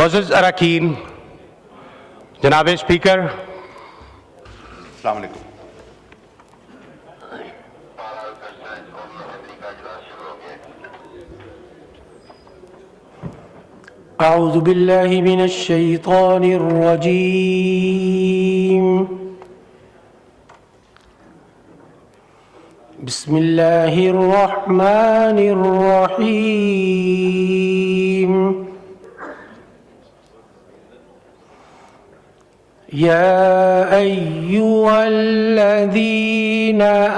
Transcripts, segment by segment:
मोअज़्ज़ज़ अरकान, जनाब स्पीकर, अस्सलाम वालेकुम। अऊज़ु बिल्लाहि मिनश शैतानिर रजीम। बिस्मिल्लाहिर रहमानिर रहीम। या अय्युहल्लज़ीना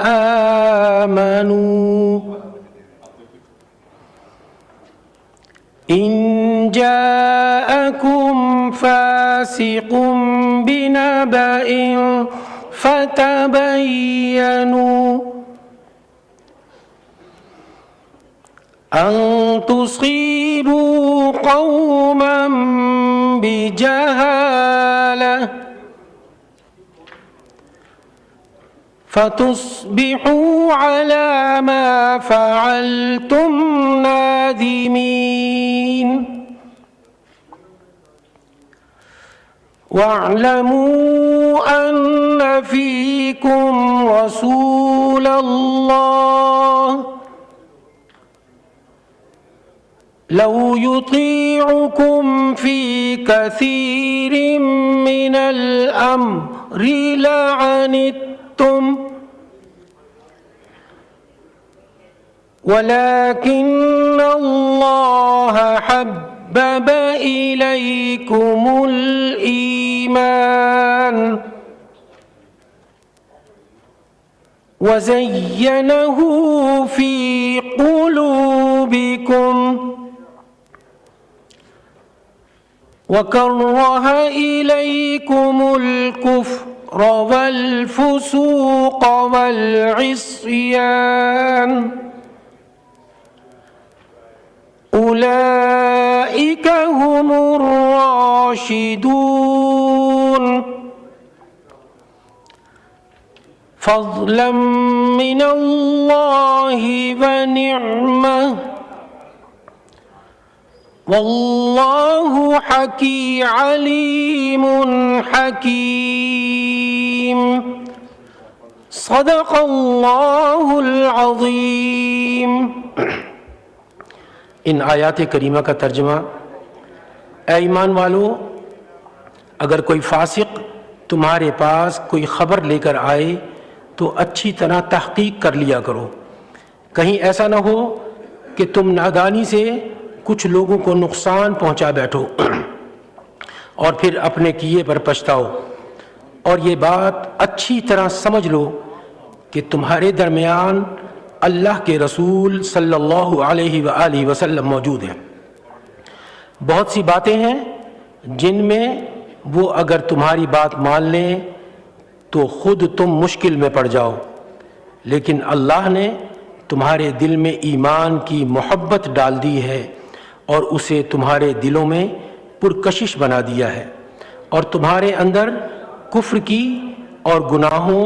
आमनू इन जाअकुम फासिकुम बिनबइन फतबय्यनु अन तुसीबू कौमन बिजहालह फतुस्बिहू अला मा फ़अल्तुम नादिमीन। वअलमू अन्न फ़ीकुम रसूलल्लाह लौ युतीउकुम फ़ी कसीरिम मिनल अम्रि लअनित्तुम वलाकिन्न अल्लाह हब्बब इलैकुमुल ईमान वज़य्यनहू फ़ी क़ुलूबिकुम वकर्रह इलैकुमुल कुफ्र वल फ़ुसूक़ वल इस्यान उलाइक हुमुर राशिदून फ़ज़लन मिनल्लाहि व निअमह वल्लाहु अलीमुन हकीम। सदक़ल्लाहुल अज़ीम। इन आयात करीमा का तर्जुमा। ऐ ईमान वालों, अगर कोई फासिक तुम्हारे पास कोई ख़बर लेकर आए तो अच्छी तरह तहक़ीक़ कर लिया करो। कहीं ऐसा ना हो कि तुम नादानी से कुछ लोगों को नुकसान पहुंचा बैठो और फिर अपने किए पर पछताओ। और ये बात अच्छी तरह समझ लो कि तुम्हारे दरमियान अल्लाह के रसूल सल्लल्लाहु अलैहि वसल्लम मौजूद हैं। बहुत सी बातें हैं जिनमें वो अगर तुम्हारी बात मान लें तो ख़ुद तुम मुश्किल में पड़ जाओ, लेकिन अल्लाह ने तुम्हारे दिल में ईमान की मोहब्बत डाल दी है और उसे तुम्हारे दिलों में पुरकशिश बना दिया है और तुम्हारे अंदर कुफ्र की और गुनाहों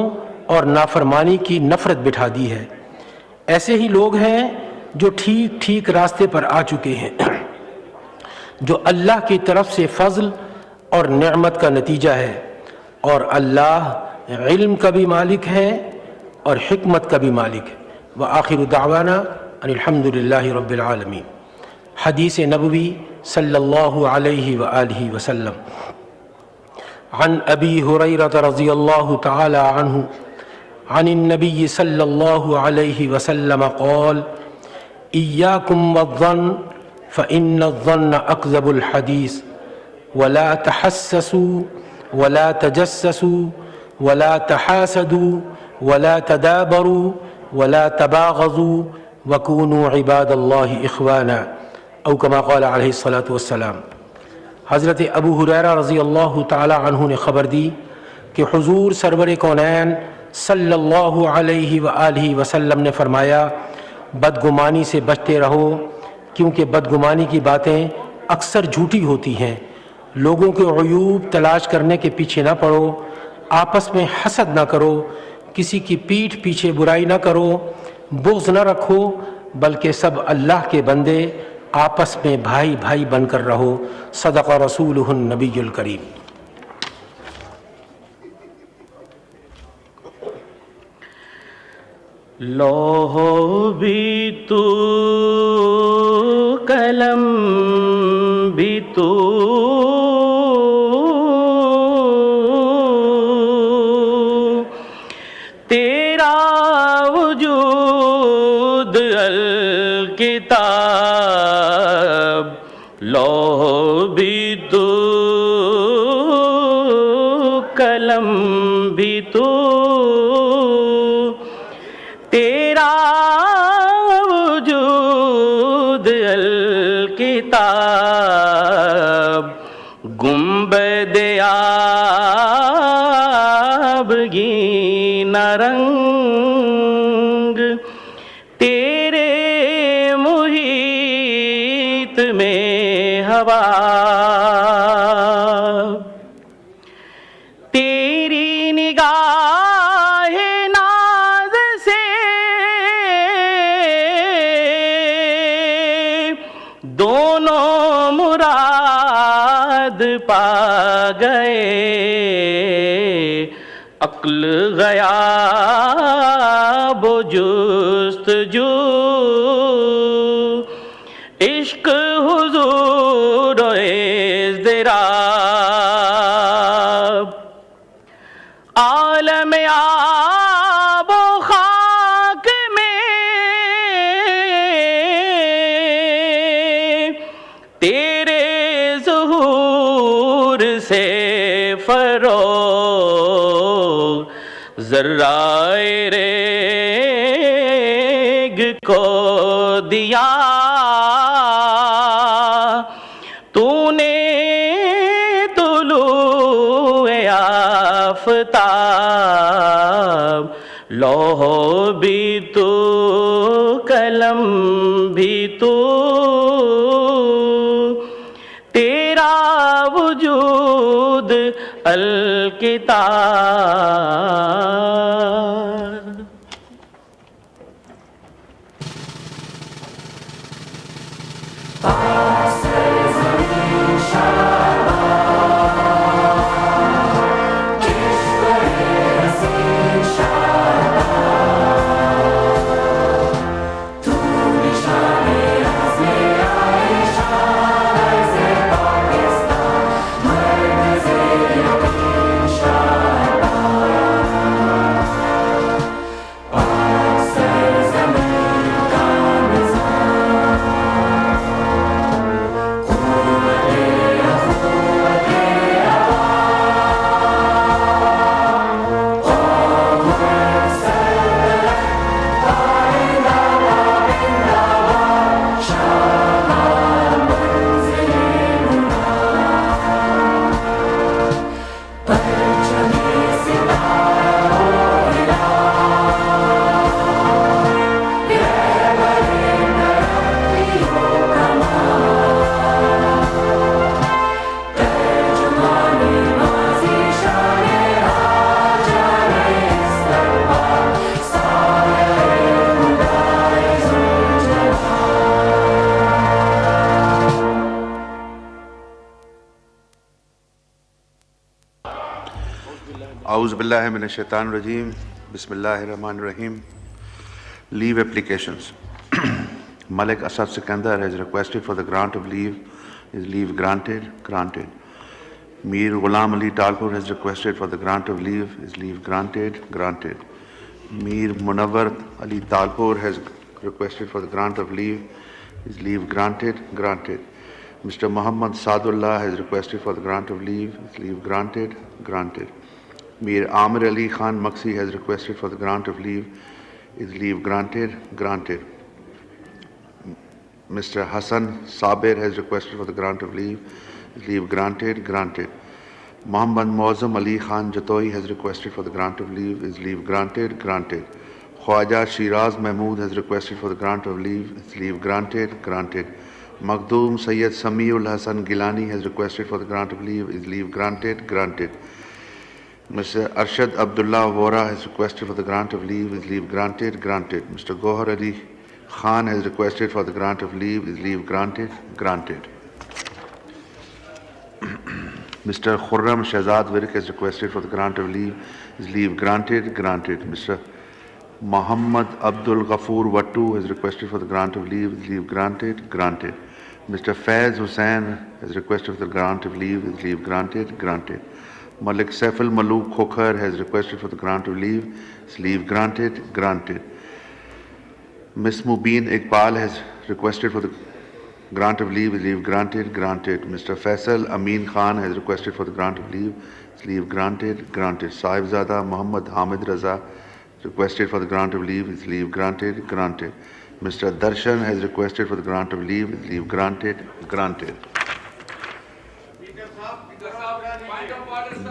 और नाफरमानी की नफ़रत बिठा दी है। ऐसे ही लोग हैं जो ठीक ठीक रास्ते पर आ चुके हैं, जो अल्लाह की तरफ से फ़ज़ल और नेमत का नतीजा है। और अल्लाह इल्म का भी मालिक है और हिकमत का भी मालिक है। व आखिर दावाना अनिल हम्दुलिल्लाहि रब्बिल आलमीन। हदीस नबवी सल्लल्लाहु अलैहि व आलिहि वसल्लम। अन अबी हुरैरह रज़ियल्लाहु तआला अन्हु अनिन नबी सल्लल्लाहु अलैहि वसल्लम क़ाल इय्याकुम वज़्ज़न फ़इन्नज़्ज़न्न अकज़बुल हदीस वला तहस्ससू वला तजस्ससू वला तहासदू वला तदाबरू वला तबाग़ज़ू वकूनू इबादल्लाहि इख़वाना औ कमा क़ाल अलैहिस्सलातु वस्सलाम। हज़रत अबू हुरैरा रज़ियल्लाहु तआला अन्हु ने ख़बर दी कि हुज़ूर सरवर कौनैन सल्लल्लाहु अलैहि व आलिहि वसल्लम ने फ़रमाया, बदगुमानी से बचते रहो क्योंकि बदगुमानी की बातें अक्सर झूठी होती हैं। लोगों के अयूब तलाश करने के पीछे ना पड़ो, आपस में हसद ना करो, किसी की पीठ पीछे बुराई ना करो, बुग़्ज़ न रखो, बल्कि सब अल्लाह के बंदे आपस में भाई भाई बनकर रहो। सदक़ रसूलुहुन नबियुल करीम। लौह भी तू, कलम भी तू, तेरा वजूद अल किताब। लौह भी तू, कलम भी तू, तेरा वजूद अल किताब। गुंबद आबगी नरंग, तेरे मुहीत में हवा। तेरी निगाह नाज से दोनों मुराद पा गए। अक्ल गया जुस्तजू, इश्क हुजूर इज़्दिराब। आलम आबो खाक में तेरे ज़ुहूर से फरोग। ज़र्राए रेग को दिया तूने, तुलूए आफ़ताब। लौह भी तू, कलम भी तू, तेरा वजूद अल किताब। Auzubillahi minash shaitanir rajim. Bismillahir Rahim. Leave applications. Malik Asad Sikandar has requested for the grant of leave. Is leave granted? Granted. Mir Ghulam Ali Talpur has requested for the grant of leave. Is leave granted? Granted. Mir Munawwar Ali Talpur has requested for the grant of leave. Is leave granted? Granted. Mr. Muhammad Sadullah has requested for the grant of leave. Is leave granted? Granted. Mir Amir Ali Khan Maksi has requested for the grant of leave. Is leave granted? Granted. Mr. Hassan Sabir has requested for the grant of leave. Is leave granted? Granted. Muhammad Muazzam Ali Khan Jatoi has requested for the grant of leave. Is leave granted? Granted. Khwaja Shiraz Mahmood has requested for the grant of leave. Is leave granted? Granted. Makhdoom Sayyid Samiul Hassan Gilani has requested for the grant of leave. Is leave granted? Granted. Mr. Arshad Abdullah Vora has requested for the grant of leave. Is leave granted? Granted. Mr. Gohar Ali Khan has requested for the grant of leave. Is leave granted? Granted. Mr. Khurram Shahzad Virk has requested for the grant of leave. Is leave granted? Granted. Mr. Muhammad Abdul Ghafoor Wattu has requested for the grant of leave. Is leave granted? Granted. Mr. Faiz Hussain has requested for the grant of leave. Is leave granted? Granted. Malik Saiful Malook Khokhar has requested for the grant of leave. Is leave granted? Granted. Ms. Mubin Iqbal has requested for the grant of leave. Is leave granted? Granted. Mr. Faisal Amin Khan has requested for the grant of leave. Is leave granted? Granted. Sahibzada Muhammad Hamid Raza requested for the grant of leave. Is leave granted? Granted. Mr. Darshan has requested for the grant of leave. Is leave granted? Granted.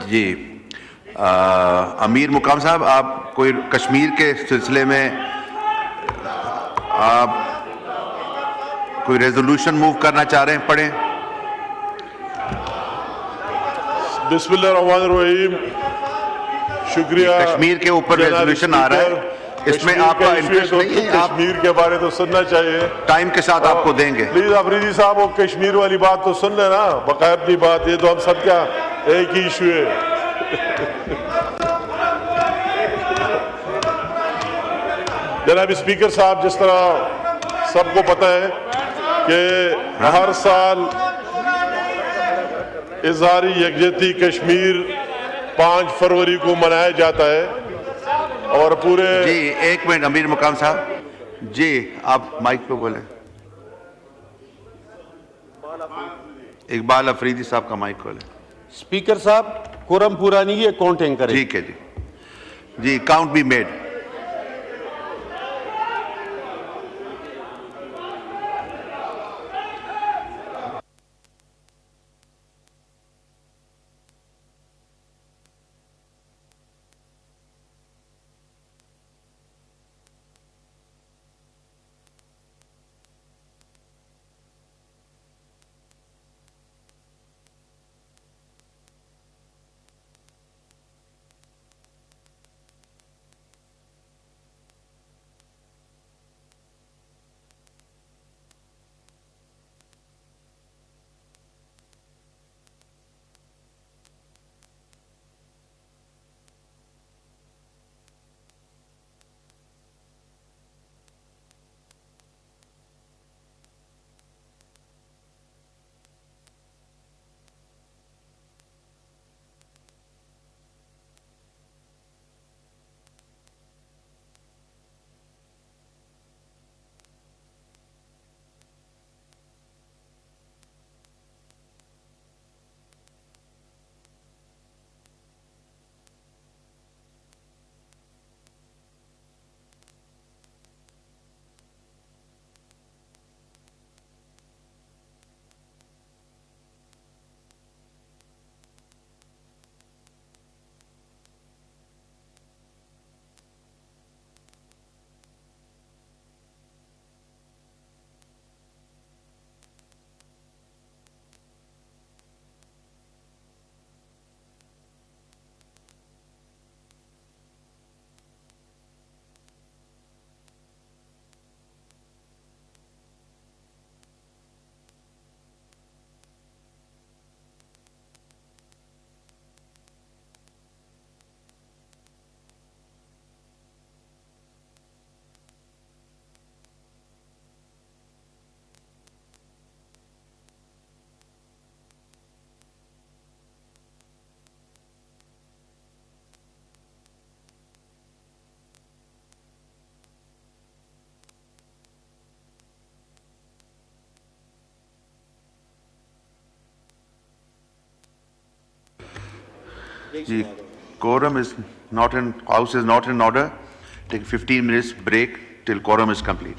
जी अमीर मुकाम साहब, आप कोई कश्मीर के सिलसिले में आप कोई रेजोल्यूशन मूव करना चाह रहे हैं? पढ़ें। बिस्मिल्लाहिर्रहमानिर्रहीम। शुक्रिया। कश्मीर के ऊपर रेजोल्यूशन आ रहा है, इसमें आपका इंटरेस्ट नहीं है? कश्मीर के बारे तो सुनना चाहिए, टाइम के साथ आपको देंगे। प्लीज अफरीदी साहब, वो कश्मीर वाली बात तो सुन लेना, बाकायदगी बात, ये तो हम सब क्या एक ही इशू है। जनाब स्पीकर साहब, जिस तरह सबको पता है कि हर साल इज़हारी यकजहती कश्मीर 5 फरवरी को मनाया जाता है और पूरे जी एक मिनट अमीर मुकाम साहब जी, आप माइक पे बोले। इकबाल अफरीदी साहब का माइक खोले। स्पीकर साहब, कोरम पूरा नहीं है, काउंटिंग करें। ठीक है जी, जी काउंट बी मेड। जी quorum is not in, house is not in order. Take 15 minutes break till quorum is complete.